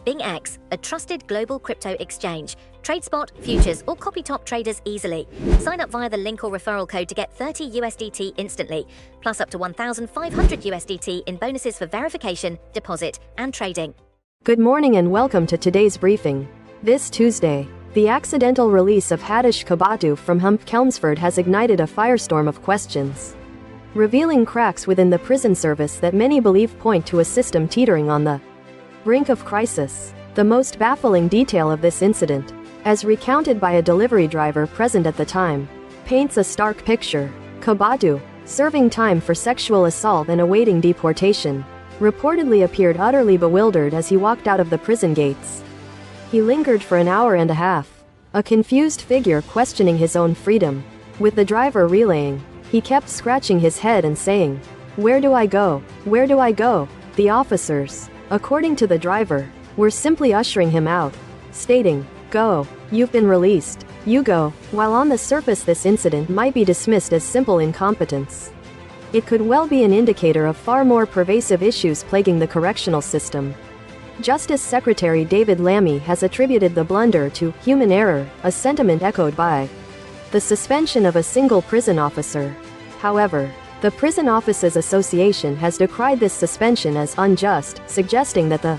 BingX, a trusted global crypto exchange. Trade spot, futures, or copy top traders easily. Sign up via the link or referral code to get 30 USDT instantly, plus up to 1,500 USDT in bonuses for verification, deposit, and trading. Good morning and welcome to today's briefing. This Tuesday, the accidental release of Hadish Kabatu from Chelmsford has ignited a firestorm of questions, revealing cracks within the prison service that many believe point to a system teetering on the brink of crisis. The most baffling detail of this incident, as recounted by a delivery driver present at the time, paints a stark picture. Kabatu, serving time for sexual assault and awaiting deportation, reportedly appeared utterly bewildered as he walked out of the prison gates. He lingered for an hour and a half, a confused figure questioning his own freedom. With the driver relaying, he kept scratching his head and saying, "Where do I go? Where do I go?" The officers, according to the driver, were simply ushering him out, stating, "Go, you've been released, you go." While on the surface this incident might be dismissed as simple incompetence, it could well be an indicator of far more pervasive issues plaguing the correctional system. Justice Secretary David Lammy has attributed the blunder to human error, a sentiment echoed by the suspension of a single prison officer. However, the Prison Officers Association has decried this suspension as unjust, suggesting that the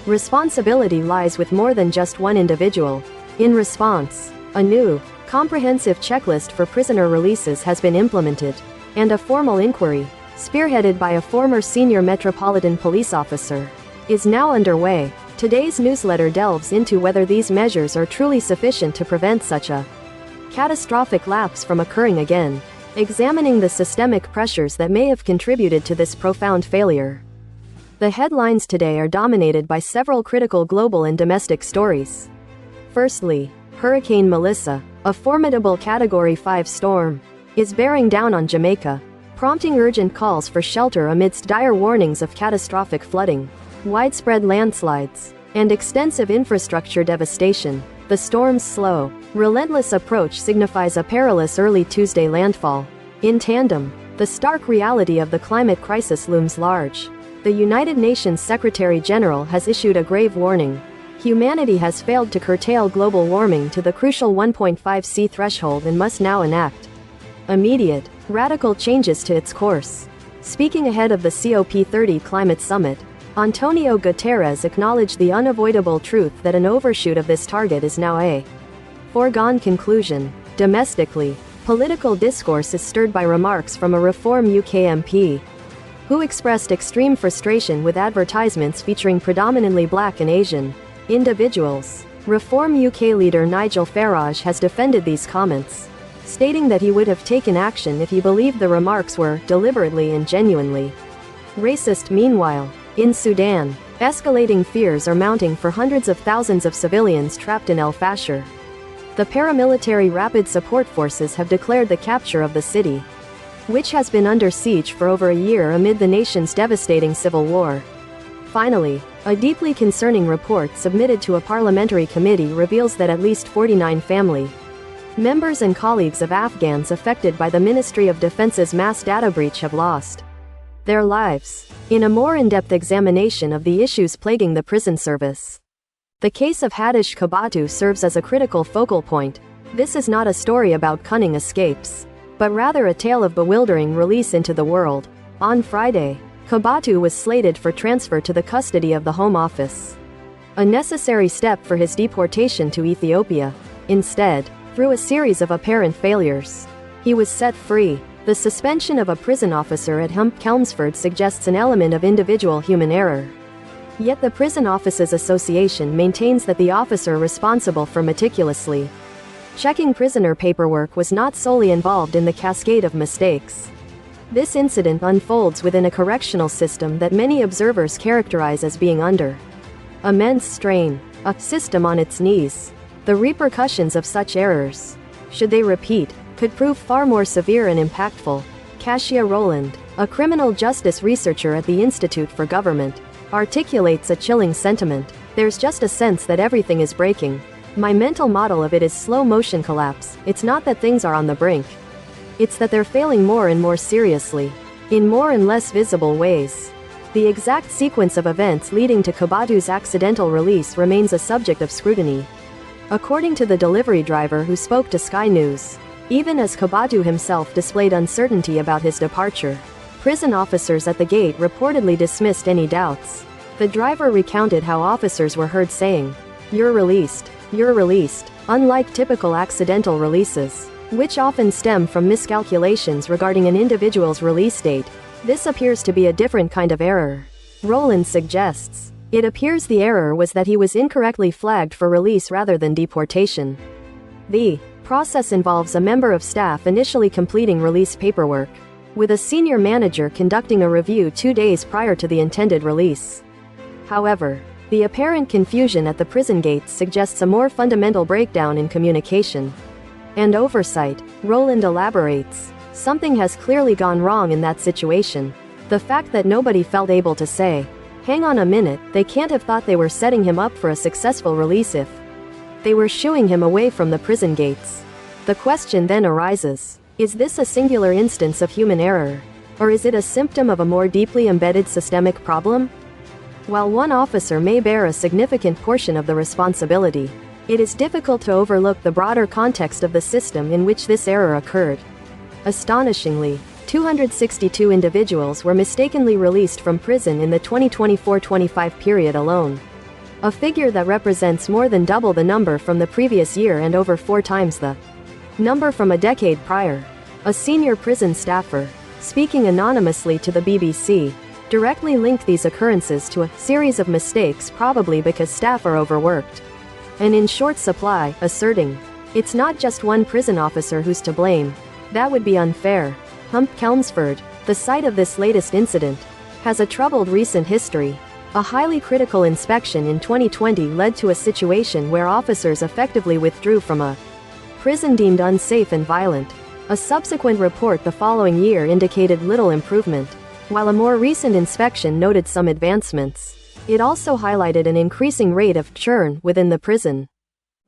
responsibility lies with more than just one individual. In response, a new, comprehensive checklist for prisoner releases has been implemented, and a formal inquiry, spearheaded by a former senior Metropolitan Police officer, is now underway. Today's newsletter delves into whether these measures are truly sufficient to prevent such a catastrophic lapse from occurring again, examining the systemic pressures that may have contributed to this profound failure. The headlines today are dominated by several critical global and domestic stories. Firstly, Hurricane Melissa, a formidable Category 5 storm, is bearing down on Jamaica, prompting urgent calls for shelter amidst dire warnings of catastrophic flooding, widespread landslides, and extensive infrastructure devastation. The storm's slow, relentless approach signifies a perilous early Tuesday landfall. In tandem, the stark reality of the climate crisis looms large. The United Nations Secretary-General has issued a grave warning. Humanity has failed to curtail global warming to the crucial 1.5°C threshold and must now enact immediate, radical changes to its course. Speaking ahead of the COP30 climate summit, Antonio Guterres acknowledged the unavoidable truth that an overshoot of this target is now a foregone conclusion. Domestically, political discourse is stirred by remarks from a Reform UK MP, who expressed extreme frustration with advertisements featuring predominantly black and Asian individuals. Reform UK leader Nigel Farage has defended these comments, stating that he would have taken action if he believed the remarks were deliberately and genuinely racist. Meanwhile, in Sudan, escalating fears are mounting for hundreds of thousands of civilians trapped in El Fasher. The paramilitary Rapid Support Forces have declared the capture of the city, which has been under siege for over a year amid the nation's devastating civil war. Finally, a deeply concerning report submitted to a parliamentary committee reveals that at least 49 family members and colleagues of Afghans affected by the Ministry of Defense's mass data breach have lost their lives. In a more in-depth examination of the issues plaguing the prison service, the case of Hadish Kabatu serves as a critical focal point. This is not a story about cunning escapes, but rather a tale of bewildering release into the world. On Friday, Kabatu was slated for transfer to the custody of the Home Office, a necessary step for his deportation to Ethiopia. Instead, through a series of apparent failures, he was set free. The suspension of a prison officer at Chelmsford suggests an element of individual human error. Yet the Prison Officers Association maintains that the officer responsible for meticulously checking prisoner paperwork was not solely involved in the cascade of mistakes. This incident unfolds within a correctional system that many observers characterize as being under immense strain, a system on its knees. The repercussions of such errors, should they repeat, could prove far more severe and impactful. Kasia Roland, a criminal justice researcher at the Institute for Government, articulates a chilling sentiment. There's just a sense that everything is breaking. My mental model of it is slow motion collapse. It's not that things are on the brink. It's that they're failing more and more seriously, in more and less visible ways. The exact sequence of events leading to Kabatu's accidental release remains a subject of scrutiny. According to the delivery driver who spoke to Sky News, even as Kabatu himself displayed uncertainty about his departure, prison officers at the gate reportedly dismissed any doubts. The driver recounted how officers were heard saying, "You're released. You're released," unlike typical accidental releases, which often stem from miscalculations regarding an individual's release date. This appears to be a different kind of error. Roland suggests. It appears the error was that he was incorrectly flagged for release rather than deportation. The process involves a member of staff initially completing release paperwork, with a senior manager conducting a review 2 days prior to the intended release. However, the apparent confusion at the prison gates suggests a more fundamental breakdown in communication and oversight. Roland elaborates. Something has clearly gone wrong in that situation. The fact that nobody felt able to say, "Hang on a minute," they can't have thought they were setting him up for a successful release if they were shooing him away from the prison gates. The question then arises, is this a singular instance of human error? Or is it a symptom of a more deeply embedded systemic problem? While one officer may bear a significant portion of the responsibility, it is difficult to overlook the broader context of the system in which this error occurred. Astonishingly, 262 individuals were mistakenly released from prison in the 2024-25 period alone. A figure that represents more than double the number from the previous year and over 4 times the number from a decade prior. A senior prison staffer, speaking anonymously to the BBC, directly linked these occurrences to a series of mistakes, probably because staff are overworked and in short supply, asserting, "It's not just one prison officer who's to blame. That would be unfair." Hump Chelmsford, the site of this latest incident, has a troubled recent history. A highly critical inspection in 2020 led to a situation where officers effectively withdrew from a prison deemed unsafe and violent. A subsequent report the following year indicated little improvement, while a more recent inspection noted some advancements. It also highlighted an increasing rate of churn within the prison,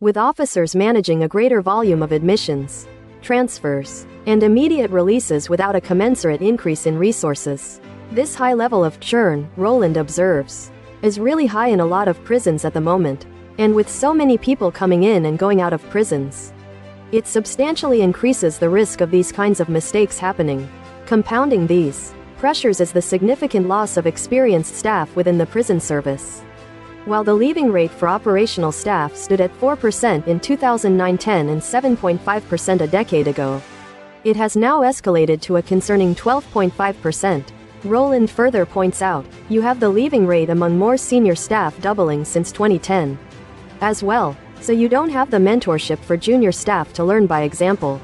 with officers managing a greater volume of admissions, transfers, and immediate releases without a commensurate increase in resources. This high level of churn, Roland observes, is really high in a lot of prisons at the moment, and with so many people coming in and going out of prisons, it substantially increases the risk of these kinds of mistakes happening. Compounding these pressures is the significant loss of experienced staff within the prison service. While the leaving rate for operational staff stood at 4% in 2009-10 and 7.5% a decade ago, it has now escalated to a concerning 12.5%. Roland further points out, you have the leaving rate among more senior staff doubling since 2010 as well, so you don't have the mentorship for junior staff to learn by example.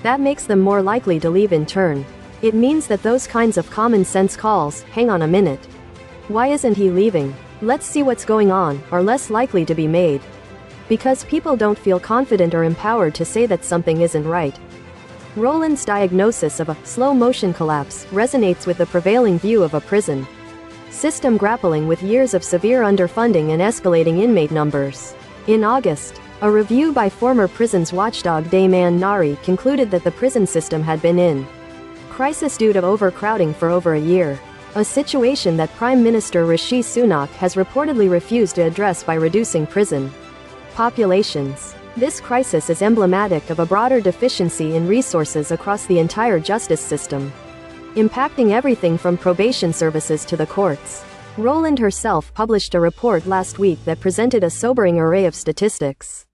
That makes them more likely to leave in turn. It means that those kinds of common sense calls, "Hang on a minute. Why isn't he leaving? Let's see what's going on," are less likely to be made. Because people don't feel confident or empowered to say that something isn't right. Roland's diagnosis of a slow-motion collapse resonates with the prevailing view of a prison system grappling with years of severe underfunding and escalating inmate numbers. In August, a review by former prisons watchdog Dayman Nari concluded that the prison system had been in crisis due to overcrowding for over a year, a situation that Prime Minister Rishi Sunak has reportedly refused to address by reducing prison populations. This crisis is emblematic of a broader deficiency in resources across the entire justice system, impacting everything from probation services to the courts. Roland herself published a report last week that presented a sobering array of statistics,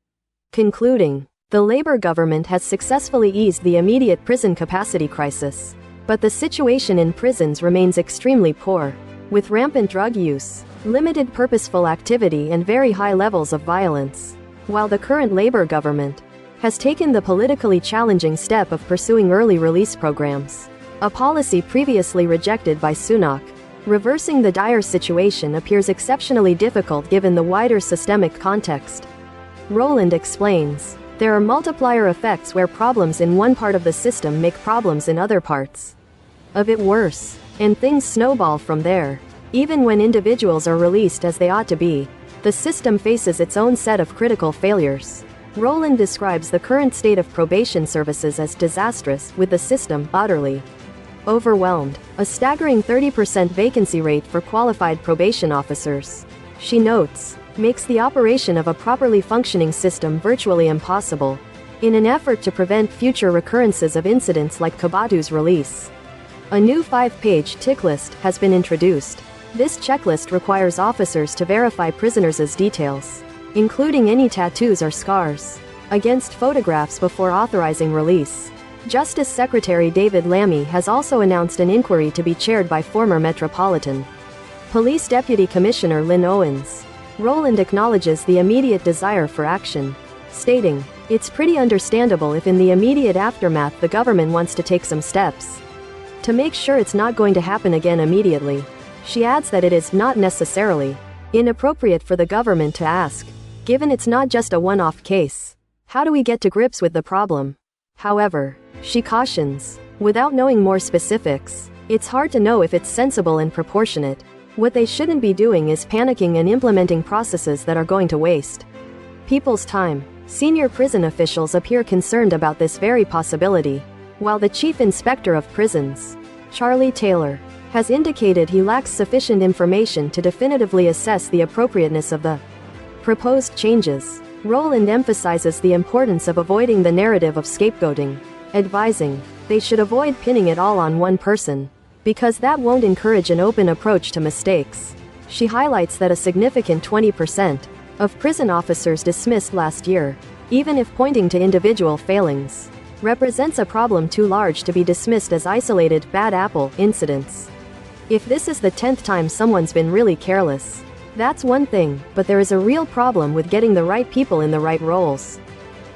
concluding, the Labour government has successfully eased the immediate prison capacity crisis, but the situation in prisons remains extremely poor, with rampant drug use, limited purposeful activity and very high levels of violence. While the current Labour government has taken the politically challenging step of pursuing early release programs, a policy previously rejected by Sunak, reversing the dire situation appears exceptionally difficult given the wider systemic context. Roland explains, there are multiplier effects where problems in one part of the system make problems in other parts of it worse, and things snowball from there. Even when individuals are released as they ought to be, the system faces its own set of critical failures. Roland describes the current state of probation services as disastrous, with the system utterly overwhelmed, a staggering 30% vacancy rate for qualified probation officers. She notes, makes the operation of a properly functioning system virtually impossible. In an effort to prevent future recurrences of incidents like Kabatu's release, a new 5-page tick list has been introduced. This checklist requires officers to verify prisoners' details, including any tattoos or scars, against photographs before authorizing release. Justice Secretary David Lammy has also announced an inquiry to be chaired by former Metropolitan Police Deputy Commissioner Lynn Owens. Rowland acknowledges the immediate desire for action, stating, "It's pretty understandable if in the immediate aftermath the government wants to take some steps to make sure it's not going to happen again immediately." She adds that it is not necessarily inappropriate for the government to ask, given it's not just a one-off case, how do we get to grips with the problem? However, she cautions, without knowing more specifics, it's hard to know if it's sensible and proportionate. What they shouldn't be doing is panicking and implementing processes that are going to waste people's time. Senior prison officials appear concerned about this very possibility, while the Chief Inspector of Prisons, Charlie Taylor, has indicated he lacks sufficient information to definitively assess the appropriateness of the proposed changes. Rowland emphasizes the importance of avoiding the narrative of scapegoating, advising, they should avoid pinning it all on one person, because that won't encourage an open approach to mistakes. She highlights that a significant 20% of prison officers dismissed last year, even if pointing to individual failings, represents a problem too large to be dismissed as isolated bad apple incidents. If this is the 10th time someone's been really careless, that's one thing, but there is a real problem with getting the right people in the right roles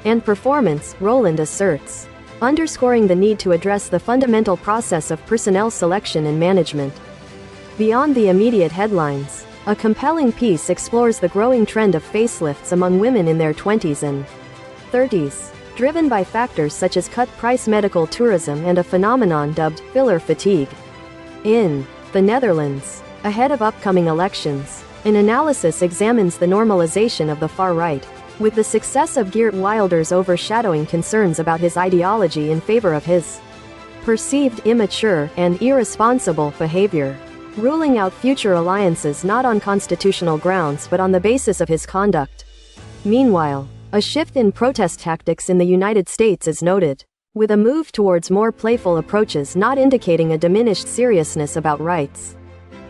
and performance, Rowland asserts, underscoring the need to address the fundamental process of personnel selection and management. Beyond the immediate headlines, a compelling piece explores the growing trend of facelifts among women in their 20s and 30s, driven by factors such as cut-price medical tourism and a phenomenon dubbed filler fatigue. In the Netherlands, ahead of upcoming elections, an analysis examines the normalization of the far right, with the success of Geert Wilders overshadowing concerns about his ideology in favor of his perceived immature and irresponsible behavior, ruling out future alliances not on constitutional grounds but on the basis of his conduct. Meanwhile, a shift in protest tactics in the United States is noted, with a move towards more playful approaches not indicating a diminished seriousness about rights,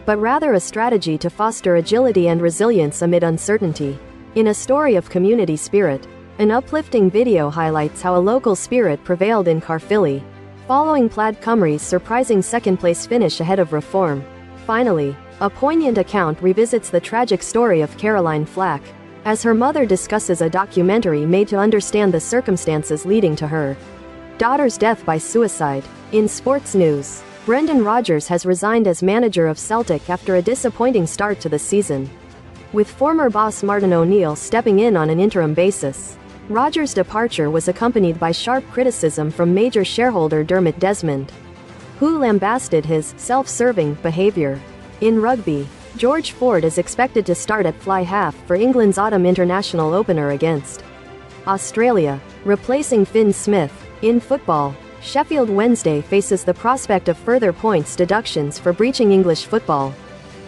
but rather a strategy to foster agility and resilience amid uncertainty. In a story of community spirit, an uplifting video highlights how a local spirit prevailed in Caerphilly, following Plaid Cymru's surprising second-place finish ahead of Reform. Finally, a poignant account revisits the tragic story of Caroline Flack, as her mother discusses a documentary made to understand the circumstances leading to her daughter's death by suicide. In sports news, Brendan Rodgers has resigned as manager of Celtic after a disappointing start to the season, with former boss Martin O'Neill stepping in on an interim basis. Rodgers' departure was accompanied by sharp criticism from major shareholder Dermot Desmond, who lambasted his self-serving behavior. In rugby, George Ford is expected to start at fly half for England's autumn international opener against Australia, replacing Finn Smith. In football, Sheffield Wednesday faces the prospect of further points deductions for breaching English Football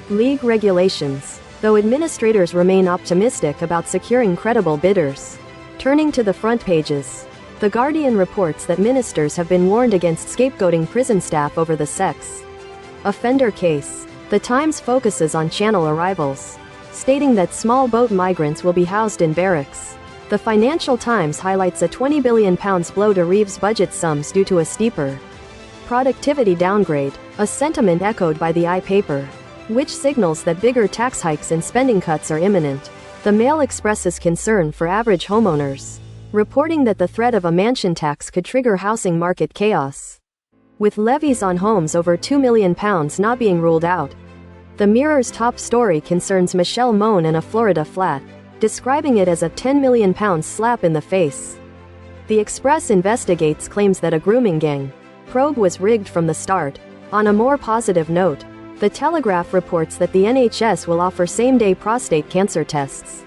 League regulations, though administrators remain optimistic about securing credible bidders. Turning to the front pages, The Guardian reports that ministers have been warned against scapegoating prison staff over the sex offender case. The Times focuses on Channel arrivals, stating that small boat migrants will be housed in barracks. The Financial Times highlights a £20 billion blow to Reeves' budget sums due to a steeper productivity downgrade, a sentiment echoed by the I-Paper, which signals that bigger tax hikes and spending cuts are imminent. The Mail expresses concern for average homeowners, reporting that the threat of a mansion tax could trigger housing market chaos, with levies on homes over £2 million not being ruled out. The Mirror's top story concerns Michelle Mone and a Florida flat, describing it as a £10 million slap in the face. The Express investigates claims that a grooming gang probe was rigged from the start. On a more positive note, The Telegraph reports that the NHS will offer same-day prostate cancer tests,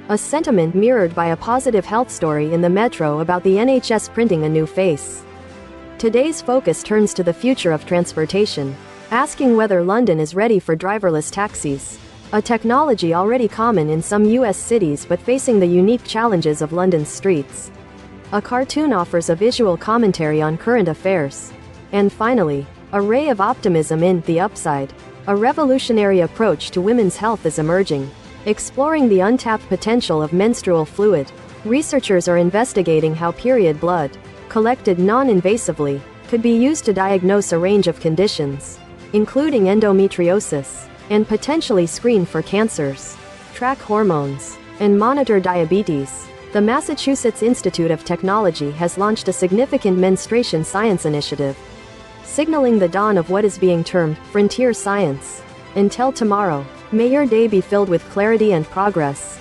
a sentiment mirrored by a positive health story in the Metro about the NHS printing a new face Today's focus turns to the future of transportation, asking whether London is ready for driverless taxis, a technology already common in some US cities but facing the unique challenges of London's streets. A cartoon offers a visual commentary on current affairs. And finally, a ray of optimism in The Upside. A revolutionary approach to women's health is emerging, exploring the untapped potential of menstrual fluid. Researchers are investigating how period blood, collected non-invasively, could be used to diagnose a range of conditions, including endometriosis, and potentially screen for cancers, track hormones, and monitor diabetes. The Massachusetts Institute of Technology has launched a significant menstruation science initiative, signaling the dawn of what is being termed frontier science. Until tomorrow, may your day be filled with clarity and progress.